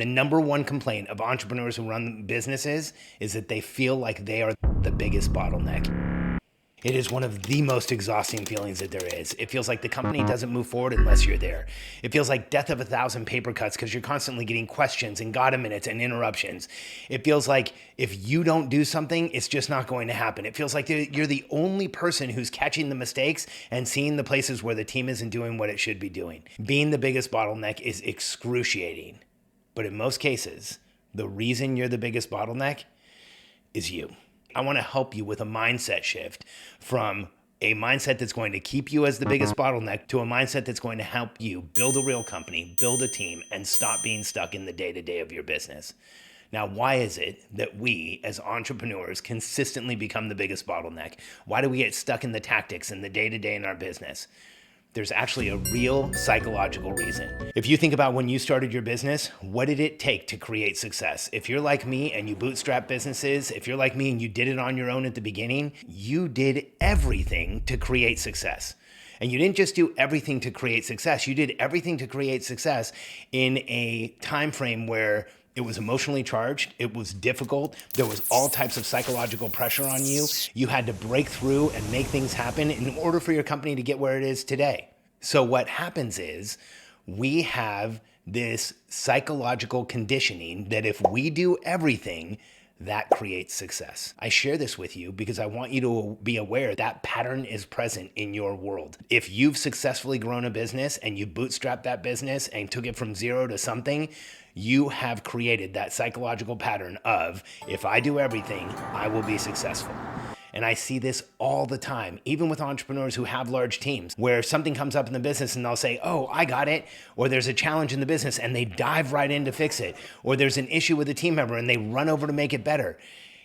The number one complaint of entrepreneurs who run businesses is that they feel like they are the biggest bottleneck. It is one of the most exhausting feelings that there is. It feels like the company doesn't move forward unless you're there. It feels like death of 1,000 paper cuts because you're constantly getting questions and gotta minutes and interruptions. It feels like if you don't do something, it's just not going to happen. It feels like you're the only person who's catching the mistakes and seeing the places where the team isn't doing what it should be doing. Being the biggest bottleneck is excruciating. But in most cases, the reason you're the biggest bottleneck is you. I want to help you with a mindset shift from a mindset that's going to keep you as the biggest bottleneck to a mindset that's going to help you build a real company, build a team, and stop being stuck in the day-to-day of your business. Now, why is it that we as entrepreneurs consistently become the biggest bottleneck? Why do we get stuck in the tactics and the day-to-day in our business? There's actually a real psychological reason. If you think about when you started your business, what did it take to create success? If you're like me and you bootstrap businesses, if you're like me and you did it on your own at the beginning, you did everything to create success. And you didn't just do everything to create success, you did everything to create success in a time frame where it was emotionally charged, it was difficult, there was all types of psychological pressure on you. You had to break through and make things happen in order for your company to get where it is today. So what happens is we have this psychological conditioning that if we do everything, that creates success. I share this with you because I want you to be aware that pattern is present in your world. If you've successfully grown a business and you bootstrapped that business and took it from zero to something, you have created that psychological pattern of, if I do everything, I will be successful. And I see this all the time, even with entrepreneurs who have large teams, where something comes up in the business and they'll say, oh, I got it. Or there's a challenge in the business and they dive right in to fix it. Or there's an issue with a team member and they run over to make it better.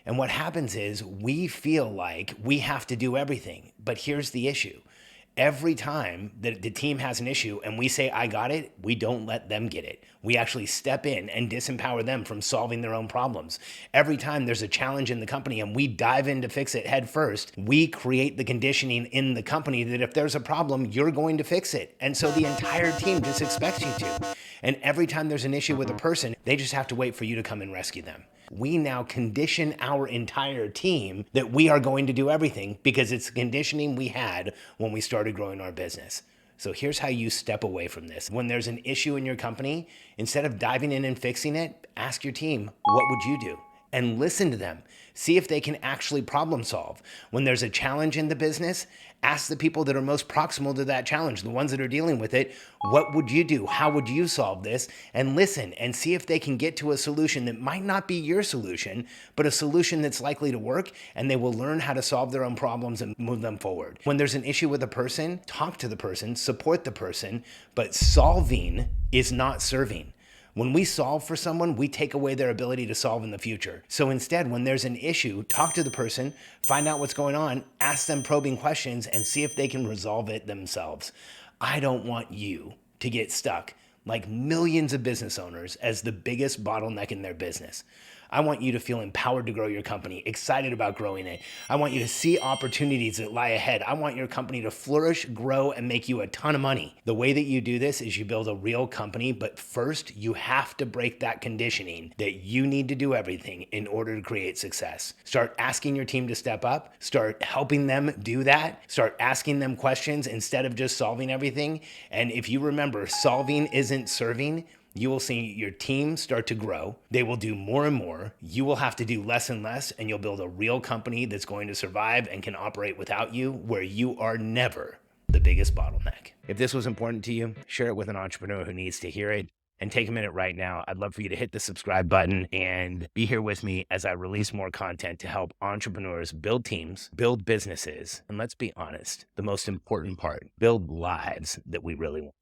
And what happens is we feel like we have to do everything. But here's the issue. Every time that the team has an issue and we say, I got it, we don't let them get it. We actually step in and disempower them from solving their own problems. Every time there's a challenge in the company and we dive in to fix it head first, we create the conditioning in the company that if there's a problem, you're going to fix it. And so the entire team just expects you to. And every time there's an issue with a person, they just have to wait for you to come and rescue them. We now condition our entire team that we are going to do everything because it's the conditioning we had when we started growing our business. So here's how you step away from this. When there's an issue in your company, instead of diving in and fixing it, ask your team, what would you do? And listen to them. See if they can actually problem solve. When there's a challenge in the business, ask the people that are most proximal to that challenge, the ones that are dealing with it, what would you do? How would you solve this? And listen and see if they can get to a solution that might not be your solution, but a solution that's likely to work, and they will learn how to solve their own problems and move them forward. When there's an issue with a person, talk to the person, support the person, but solving is not serving. When we solve for someone, we take away their ability to solve in the future. So instead, when there's an issue, talk to the person, find out what's going on, ask them probing questions, and see if they can resolve it themselves. I don't want you to get stuck like millions of business owners as the biggest bottleneck in their business. I want you to feel empowered to grow your company, excited about growing it. I want you to see opportunities that lie ahead. I want your company to flourish, grow, and make you a ton of money. The way that you do this is you build a real company, but first you have to break that conditioning that you need to do everything in order to create success. Start asking your team to step up. Start helping them do that. Start asking them questions instead of just solving everything. And if you remember, solving isn't serving, you will see your team start to grow. They will do more and more. You will have to do less and less, and you'll build a real company that's going to survive and can operate without you, where you are never the biggest bottleneck. If this was important to you, share it with an entrepreneur who needs to hear it. And take a minute right now. I'd love for you to hit the subscribe button and be here with me as I release more content to help entrepreneurs build teams, build businesses, and let's be honest, the most important part, build lives that we really want.